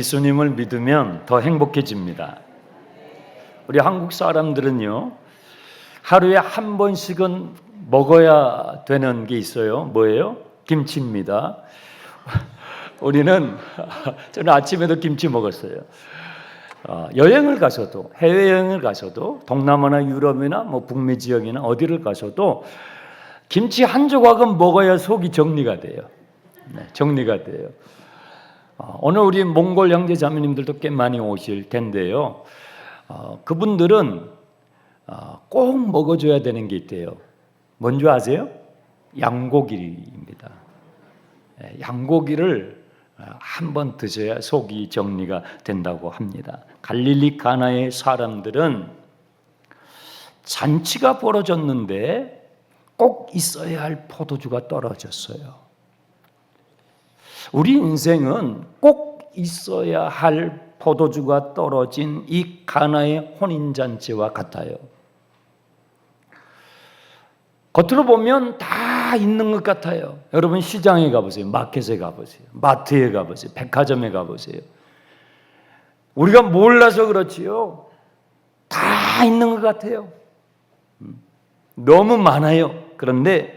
예수님을 믿으면 더 행복해집니다. 우리 한국 사람들은요, 하루에 한 번씩은 먹어야 되는 게 있어요. 뭐예요? 김치입니다. 저는 아침에도 김치 먹었어요. 여행을 가서도, 해외여행을 가서도, 동남아나 유럽이나 북미 지역이나 어디를 가서도 김치 한 조각은 먹어야 속이 정리가 돼요. 네, 정리가 돼요. 오늘 우리 몽골 형제 자매님들도 꽤 많이 오실 텐데요. 그분들은 꼭 먹어줘야 되는 게 있대요. 뭔지 아세요? 양고기입니다. 양고기를 한 번 드셔야 속이 정리가 된다고 합니다. 갈릴리 가나의 사람들은 잔치가 벌어졌는데 꼭 있어야 할 포도주가 떨어졌어요. 우리 인생은 꼭 있어야 할 포도주가 떨어진 이 가나의 혼인잔치와 같아요. 겉으로 보면 다 있는 것 같아요. 여러분 시장에 가보세요. 마켓에 가보세요. 마트에 가보세요. 백화점에 가보세요. 우리가 몰라서 그렇지요. 다 있는 것 같아요. 너무 많아요. 그런데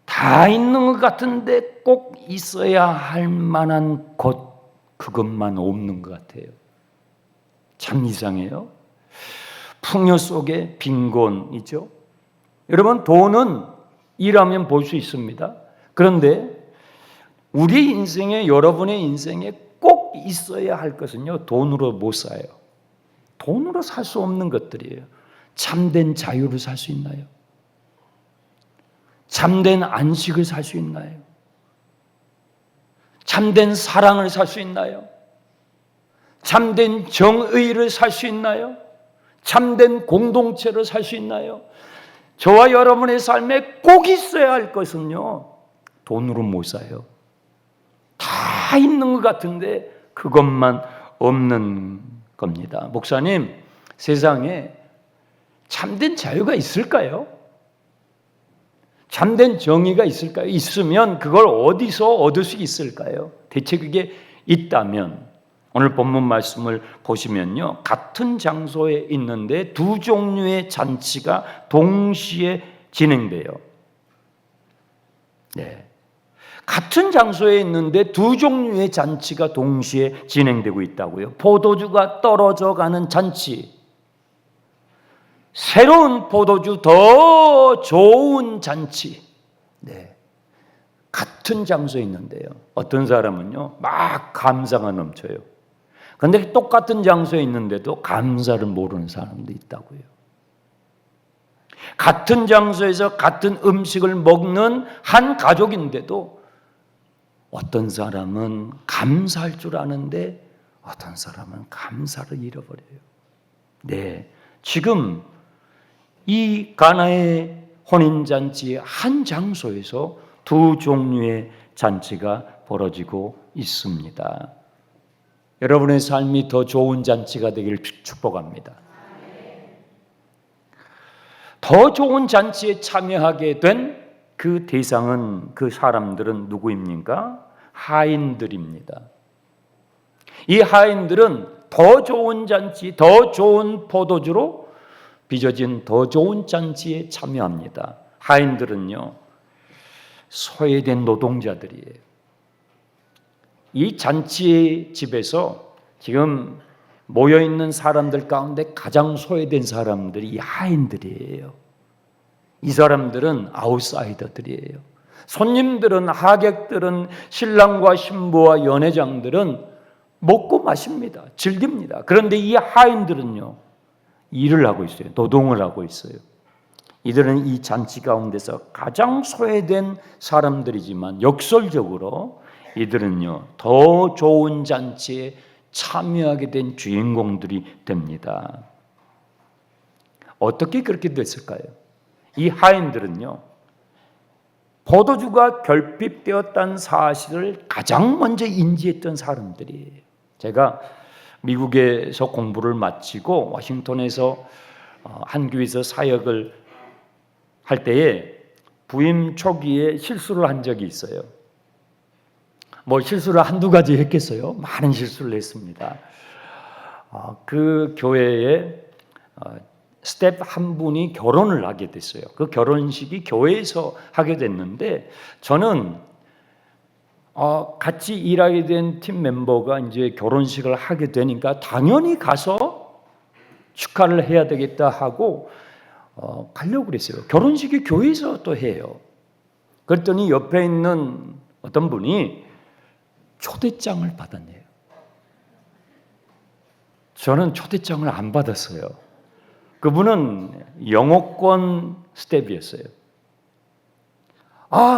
다 있는 것 같은데 꼭 있어야 할 만한 곳, 그것만 없는 것 같아요. 참 이상해요. 풍요 속에 빈곤이죠. 여러분, 돈은 일하면 볼 수 있습니다. 그런데 우리 인생에, 여러분의 인생에 꼭 있어야 할 것은요, 돈으로 못 사요. 돈으로 살 수 없는 것들이에요. 참된 자유를 살 수 있나요? 참된 안식을 살 수 있나요? 참된 사랑을 살 수 있나요? 참된 정의를 살 수 있나요? 참된 공동체를 살 수 있나요? 저와 여러분의 삶에 꼭 있어야 할 것은요, 돈으로 못 사요. 다 있는 것 같은데 그것만 없는 겁니다. 목사님, 세상에 참된 자유가 있을까요? 참된 정의가 있을까요? 있으면 그걸 어디서 얻을 수 있을까요? 대체 그게 있다면 오늘 본문 말씀을 보시면요, 같은 장소에 있는데 두 종류의 잔치가 동시에 진행돼요. 네. 같은 장소에 있는데 두 종류의 잔치가 동시에 진행되고 있다고요. 포도주가 떨어져 가는 잔치, 새로운 포도주, 더 좋은 잔치. 네. 같은 장소에 있는데요, 어떤 사람은요, 막 감사가 넘쳐요. 그런데 똑같은 장소에 있는데도 감사를 모르는 사람도 있다고요. 같은 장소에서 같은 음식을 먹는 한 가족인데도 어떤 사람은 감사할 줄 아는데 어떤 사람은 감사를 잃어버려요. 네, 지금 이 가나의 혼인잔치의 한 장소에서 두 종류의 잔치가 벌어지고 있습니다. 여러분의 삶이 더 좋은 잔치가 되기를 축복합니다. 더 좋은 잔치에 참여하게 된 그 대상은, 그 사람들은 누구입니까? 하인들입니다. 이 하인들은 더 좋은 잔치, 더 좋은 포도주로 빚어진 더 좋은 잔치에 참여합니다. 하인들은요, 소외된 노동자들이에요. 이 잔치의 집에서 지금 모여있는 사람들 가운데 가장 소외된 사람들이 이 하인들이에요. 이 사람들은 아웃사이더들이에요. 손님들은, 하객들은, 신랑과 신부와 연회장들은 먹고 마십니다. 즐깁니다. 그런데 이 하인들은요, 일을 하고 있어요. 노동을 하고 있어요. 이들은 이 잔치 가운데서 가장 소외된 사람들이지만 역설적으로 이들은요, 더 좋은 잔치에 참여하게 된 주인공들이 됩니다. 어떻게 그렇게 됐을까요? 이 하인들은요, 포도주가 결핍되었다는 사실을 가장 먼저 인지했던 사람들이에요. 제가 미국에서 공부를 마치고 워싱턴에서 한 교회에서 사역을 할 때에 부임 초기에 실수를 한 적이 있어요. 뭐 실수를 한두 가지 했겠어요? 많은 실수를 했습니다. 그 교회에 스텝 한 분이 결혼을 하게 됐어요. 그 결혼식이 교회에서 하게 됐는데 저는 같이 일하게 된 팀 멤버가 이제 결혼식을 하게 되니까 당연히 가서 축하를 해야 되겠다 하고 가려고 그랬어요. 결혼식이 교회에서 또 해요. 그랬더니 옆에 있는 어떤 분이 초대장을 받았네요. 저는 초대장을 안 받았어요. 그분은 영어권 스텝이었어요.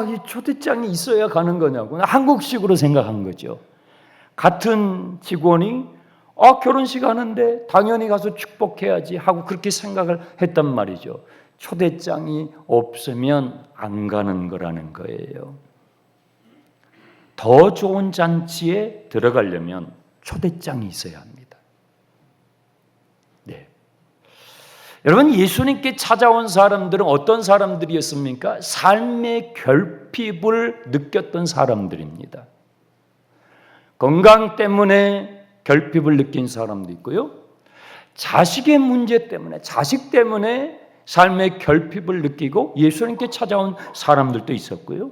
이 초대장이 있어야 가는 거냐고 한국식으로 생각한 거죠. 같은 직원이 결혼식 하는데 당연히 가서 축복해야지 하고 그렇게 생각을 했단 말이죠. 초대장이 없으면 안 가는 거라는 거예요. 더 좋은 잔치에 들어가려면 초대장이 있어야 합니다. 네. 여러분, 예수님께 찾아온 사람들은 어떤 사람들이었습니까? 삶의 결핍을 느꼈던 사람들입니다. 건강 때문에 결핍을 느낀 사람도 있고요. 자식의 문제 때문에, 자식 때문에 삶의 결핍을 느끼고 예수님께 찾아온 사람들도 있었고요.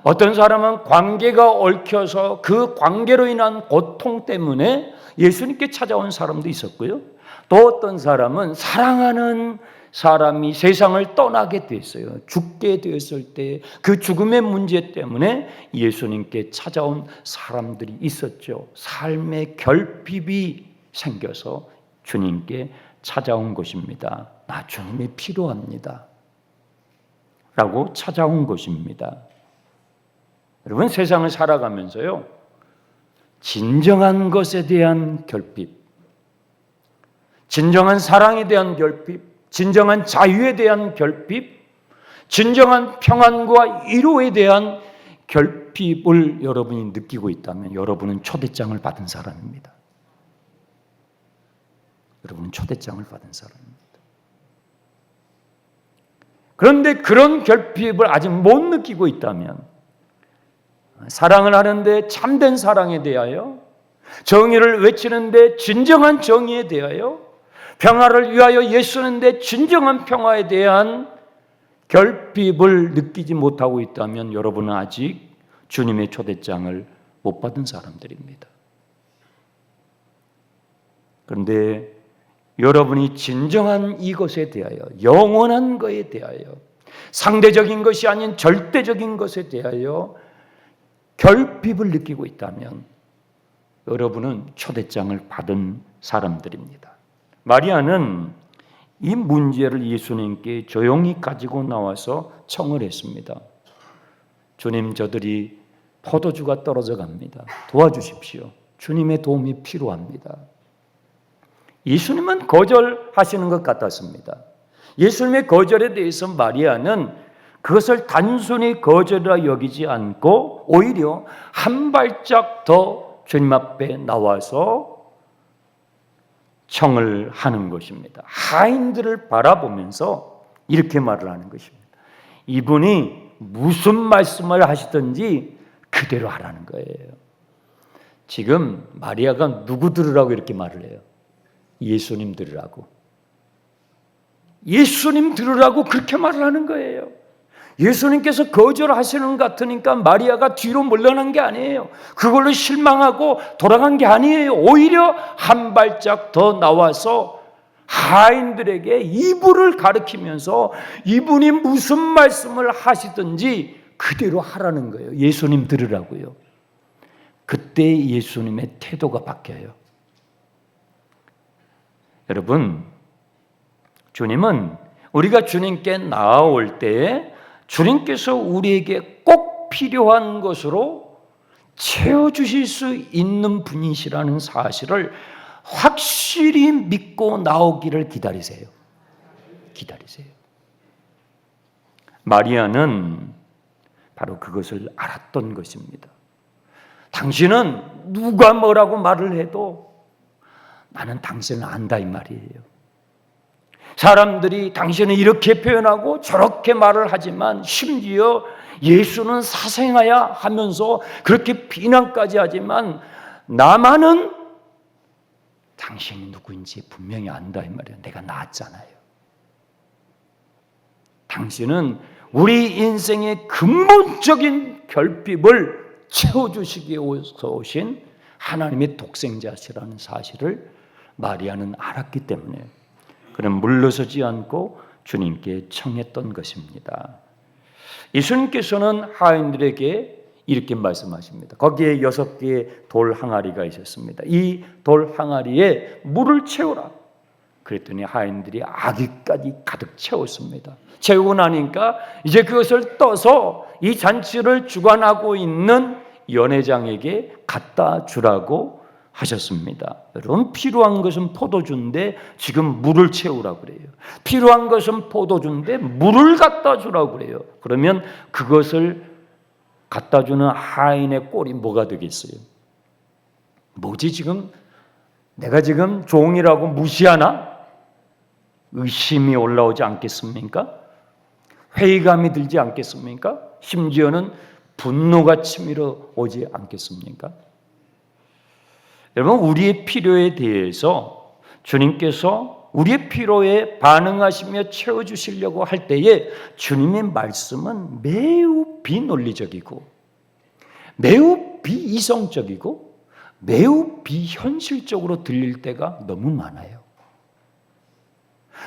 어떤 사람은 관계가 얽혀서 그 관계로 인한 고통 때문에 예수님께 찾아온 사람도 있었고요. 또 어떤 사람은 사랑하는 사람이 세상을 떠나게 됐어요. 죽게 되었을 때 그 죽음의 문제 때문에 예수님께 찾아온 사람들이 있었죠. 삶의 결핍이 생겨서 주님께 찾아온 것입니다. 나 주님이 필요합니다. 라고 찾아온 것입니다. 여러분, 세상을 살아가면서요, 진정한 것에 대한 결핍, 진정한 사랑에 대한 결핍, 진정한 자유에 대한 결핍, 진정한 평안과 위로에 대한 결핍을 여러분이 느끼고 있다면 여러분은 초대장을 받은 사람입니다. 여러분은 초대장을 받은 사람입니다. 그런데 그런 결핍을 아직 못 느끼고 있다면 사랑을 하는데 참된 사랑에 대하여, 정의를 외치는데 진정한 정의에 대하여, 평화를 위하여 애쓰는데 진정한 평화에 대한 결핍을 느끼지 못하고 있다면 여러분은 아직 주님의 초대장을 못 받은 사람들입니다. 그런데 여러분이 진정한 이것에 대하여, 영원한 것에 대하여, 상대적인 것이 아닌 절대적인 것에 대하여 결핍을 느끼고 있다면 여러분은 초대장을 받은 사람들입니다. 마리아는 이 문제를 예수님께 조용히 가지고 나와서 청을 했습니다. 주님, 저들이 포도주가 떨어져 갑니다. 도와주십시오. 주님의 도움이 필요합니다. 예수님은 거절하시는 것 같았습니다. 예수님의 거절에 대해서 마리아는 그것을 단순히 거절이라 여기지 않고 오히려 한 발짝 더 주님 앞에 나와서 청을 하는 것입니다. 하인들을 바라보면서 이렇게 말을 하는 것입니다. 이분이 무슨 말씀을 하시든지 그대로 하라는 거예요. 지금 마리아가 누구 들으라고 이렇게 말을 해요? 예수님 들으라고. 예수님 들으라고 그렇게 말을 하는 거예요. 예수님께서 거절하시는 것 같으니까 마리아가 뒤로 물러난 게 아니에요. 그걸로 실망하고 돌아간 게 아니에요. 오히려 한 발짝 더 나와서 하인들에게 이불을 가리키면서 이분이 무슨 말씀을 하시든지 그대로 하라는 거예요. 예수님 들으라고요. 그때 예수님의 태도가 바뀌어요. 여러분, 주님은 우리가 주님께 나아올 때에 주님께서 우리에게 꼭 필요한 것으로 채워주실 수 있는 분이시라는 사실을 확실히 믿고 나오기를 기다리세요. 기다리세요. 마리아는 바로 그것을 알았던 것입니다. 당신은 누가 뭐라고 말을 해도 나는 당신을 안다 이 말이에요. 사람들이 당신은 이렇게 표현하고 저렇게 말을 하지만 심지어 예수는 사생아야 하면서 그렇게 비난까지 하지만 나만은 당신이 누구인지 분명히 안다 이 말이에요. 내가 낳았잖아요. 당신은 우리 인생의 근본적인 결핍을 채워주시기 위해서 오신 하나님의 독생자시라는 사실을 마리아는 알았기 때문에 그는 물러서지 않고 주님께 청했던 것입니다. 예수님께서는 하인들에게 이렇게 말씀하십니다. 거기에 6개의 돌 항아리가 있었습니다. 이 돌 항아리에 물을 채우라. 그랬더니 하인들이 아기까지 가득 채웠습니다. 채우고 나니까 이제 그것을 떠서 이 잔치를 주관하고 있는 연회장에게 갖다 주라고 하셨습니다. 여러분, 필요한 것은 포도주인데 지금 물을 채우라고 그래요. 필요한 것은 포도주인데 물을 갖다 주라고 그래요. 그러면 그것을 갖다 주는 하인의 꼴이 뭐가 되겠어요? 뭐지 지금? 내가 지금 종이라고 무시하나? 의심이 올라오지 않겠습니까? 회의감이 들지 않겠습니까? 심지어는 분노가 치밀어 오지 않겠습니까? 여러분, 우리의 필요에 대해서 주님께서 우리의 필요에 반응하시며 채워주시려고 할 때에 주님의 말씀은 매우 비논리적이고 매우 비이성적이고 매우 비현실적으로 들릴 때가 너무 많아요.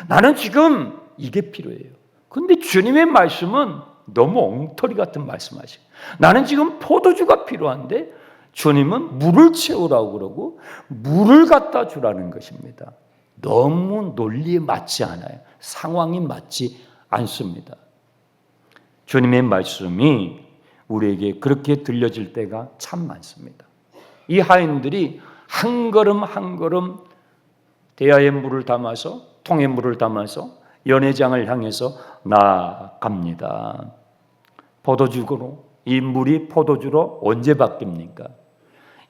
나는 지금 이게 필요해요. 그런데 주님의 말씀은 너무 엉터리 같은 말씀하시고 나는 지금 포도주가 필요한데 주님은 물을 채우라고 그러고 물을 갖다 주라는 것입니다. 너무 논리에 맞지 않아요. 상황이 맞지 않습니다. 주님의 말씀이 우리에게 그렇게 들려질 때가 참 많습니다. 이 하인들이 한 걸음 한 걸음 대야에 물을 담아서 통에 물을 담아서 연회장을 향해서 나아갑니다. 포도주로 이 물이 포도주로 언제 바뀝니까?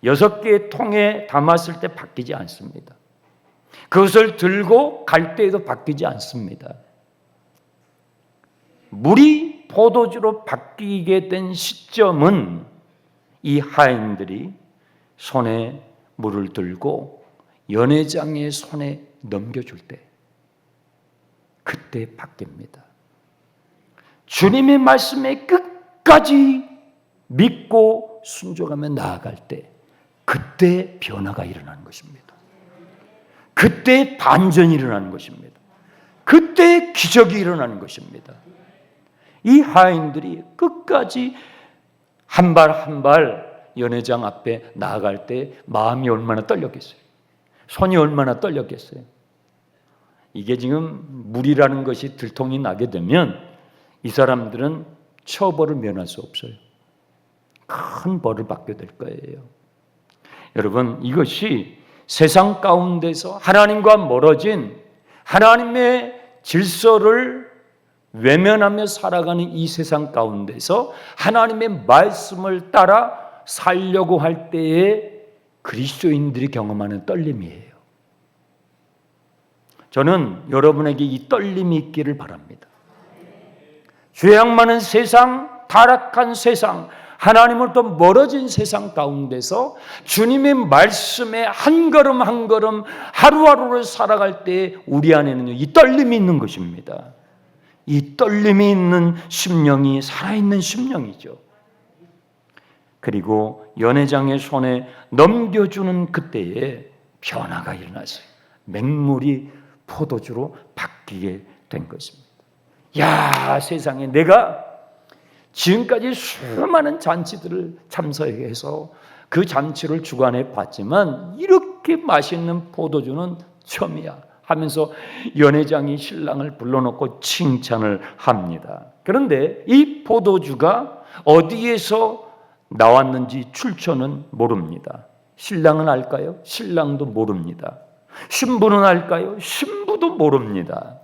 6개의 통에 담았을 때 바뀌지 않습니다. 그것을 들고 갈 때에도 바뀌지 않습니다. 물이 포도주로 바뀌게 된 시점은 이 하인들이 손에 물을 들고 연회장의 손에 넘겨줄 때 그때 바뀝니다. 주님의 말씀에 끝까지 믿고 순종하며 나아갈 때 그때 변화가 일어나는 것입니다. 그때 반전이 일어나는 것입니다. 그때 기적이 일어나는 것입니다. 이 하인들이 끝까지 한 발 한 발 연회장 앞에 나아갈 때 마음이 얼마나 떨렸겠어요. 손이 얼마나 떨렸겠어요. 이게 지금 물이라는 것이 들통이 나게 되면 이 사람들은 처벌을 면할 수 없어요. 큰 벌을 받게 될 거예요. 여러분, 이것이 세상 가운데서 하나님과 멀어진 하나님의 질서를 외면하며 살아가는 이 세상 가운데서 하나님의 말씀을 따라 살려고 할 때에 그리스도인들이 경험하는 떨림이에요. 저는 여러분에게 이 떨림이 있기를 바랍니다. 죄악 많은 세상, 타락한 세상, 하나님으로부터 멀어진 세상 가운데서 주님의 말씀에 한 걸음 한 걸음 하루하루를 살아갈 때 우리 안에는 이 떨림이 있는 것입니다. 이 떨림이 있는 심령이 살아있는 심령이죠. 그리고 연회장의 손에 넘겨주는 그때에 변화가 일어났어요. 맹물이 포도주로 바뀌게 된 것입니다. 야, 세상에 내가 지금까지 수많은 잔치들을 참석해서 그 잔치를 주관해 봤지만 이렇게 맛있는 포도주는 처음이야 하면서 연회장이 신랑을 불러놓고 칭찬을 합니다. 그런데 이 포도주가 어디에서 나왔는지 출처는 모릅니다. 신랑은 알까요? 신랑도 모릅니다. 신부는 알까요? 신부도 모릅니다.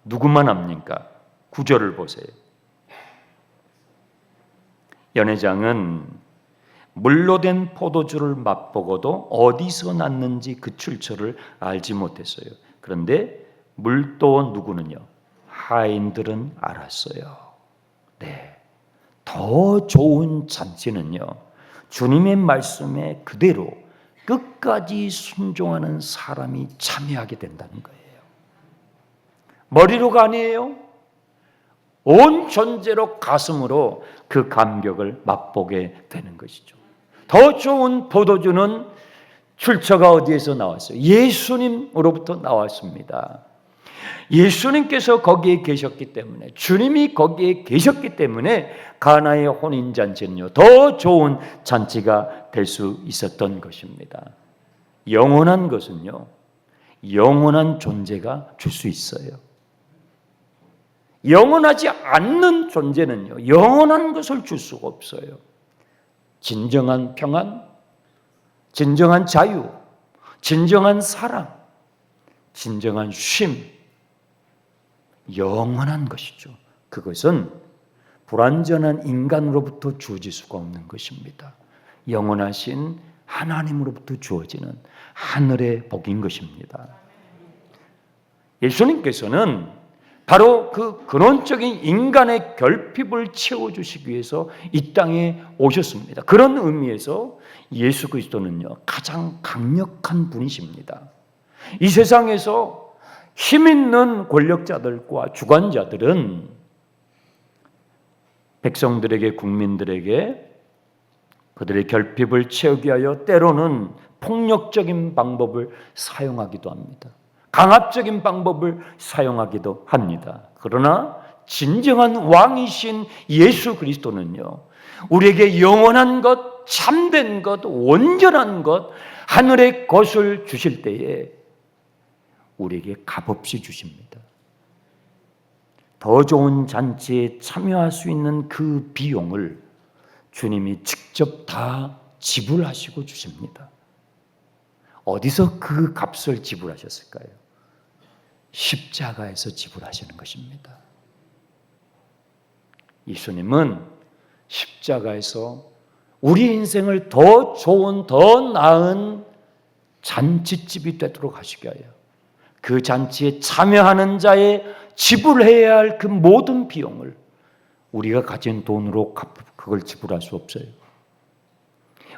누구만 압니까? 9절을 보세요. 연회장은 물로 된 포도주를 맛보고도 어디서 났는지 그 출처를 알지 못했어요. 그런데 물도 누구는요? 하인들은 알았어요. 네, 더 좋은 잔치는요, 주님의 말씀에 그대로 끝까지 순종하는 사람이 참여하게 된다는 거예요. 머리로가 아니에요. 온 존재로, 가슴으로 그 감격을 맛보게 되는 것이죠. 더 좋은 포도주는 출처가 어디에서 나왔어요? 예수님으로부터 나왔습니다. 예수님께서 거기에 계셨기 때문에, 주님이 거기에 계셨기 때문에 가나의 혼인잔치는요, 더 좋은 잔치가 될 수 있었던 것입니다. 영원한 것은요, 영원한 존재가 줄 수 있어요. 영원하지 않는 존재는요, 영원한 것을 줄 수가 없어요. 진정한 평안, 진정한 자유, 진정한 사랑, 진정한 쉼, 영원한 것이죠. 그것은 불완전한 인간으로부터 주어질 수가 없는 것입니다. 영원하신 하나님으로부터 주어지는 하늘의 복인 것입니다. 예수님께서는 바로 그 근원적인 인간의 결핍을 채워주시기 위해서 이 땅에 오셨습니다. 그런 의미에서 예수 그리스도는요, 가장 강력한 분이십니다. 이 세상에서 힘 있는 권력자들과 주관자들은 백성들에게, 국민들에게 그들의 결핍을 채우기 위하여 때로는 폭력적인 방법을 사용하기도 합니다. 강압적인 방법을 사용하기도 합니다. 그러나 진정한 왕이신 예수 그리스도는요, 우리에게 영원한 것, 참된 것, 온전한 것, 하늘의 것을 주실 때에 우리에게 값없이 주십니다. 더 좋은 잔치에 참여할 수 있는 그 비용을 주님이 직접 다 지불하시고 주십니다. 어디서 그 값을 지불하셨을까요? 십자가에서 지불하시는 것입니다. 예수님은 십자가에서 우리 인생을 더 좋은, 더 나은 잔치집이 되도록 하시게 하여 그 잔치에 참여하는 자의 지불해야 할 그 모든 비용을 우리가 가진 돈으로 그걸 지불할 수 없어요.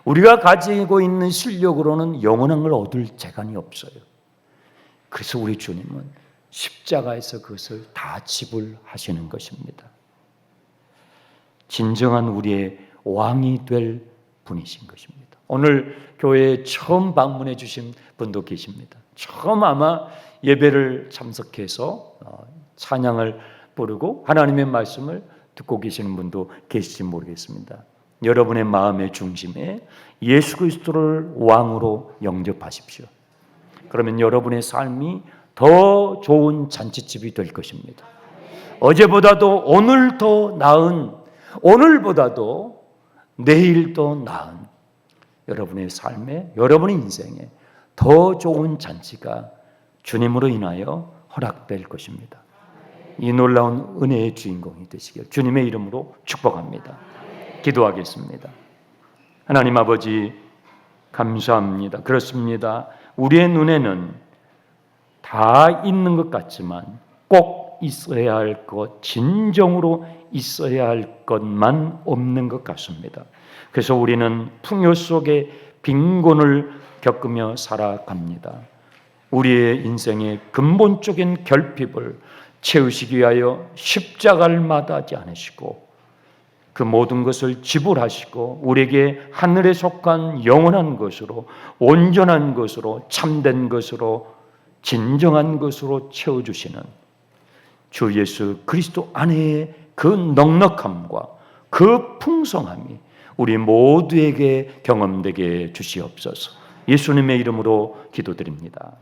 우리가 가지고 있는 실력으로는 영원한 걸 얻을 재간이 없어요. 그래서 우리 주님은 십자가에서 그것을 다 지불하시는 것입니다. 진정한 우리의 왕이 될 분이신 것입니다. 오늘 교회에 처음 방문해 주신 분도 계십니다. 처음 아마 예배를 참석해서 찬양을 부르고 하나님의 말씀을 듣고 계시는 분도 계실지 모르겠습니다. 여러분의 마음의 중심에 예수 그리스도를 왕으로 영접하십시오. 그러면 여러분의 삶이 더 좋은 잔치집이 될 것입니다. 어제보다도 오늘 더 나은, 오늘보다도 내일 더 나은 여러분의 삶에, 여러분의 인생에 더 좋은 잔치가 주님으로 인하여 허락될 것입니다. 이 놀라운 은혜의 주인공이 되시길 주님의 이름으로 축복합니다. 기도하겠습니다. 하나님 아버지, 감사합니다. 그렇습니다. 우리의 눈에는 다 있는 것 같지만 꼭 있어야 할 것, 진정으로 있어야 할 것만 없는 것 같습니다. 그래서 우리는 풍요 속에 빈곤을 겪으며 살아갑니다. 우리의 인생의 근본적인 결핍을 채우시기 위하여 십자가를 마다하지 않으시고 그 모든 것을 지불하시고 우리에게 하늘에 속한 영원한 것으로, 온전한 것으로, 참된 것으로, 진정한 것으로 채워주시는 주 예수 그리스도 안에의 그 넉넉함과 그 풍성함이 우리 모두에게 경험되게 주시옵소서. 예수님의 이름으로 기도드립니다.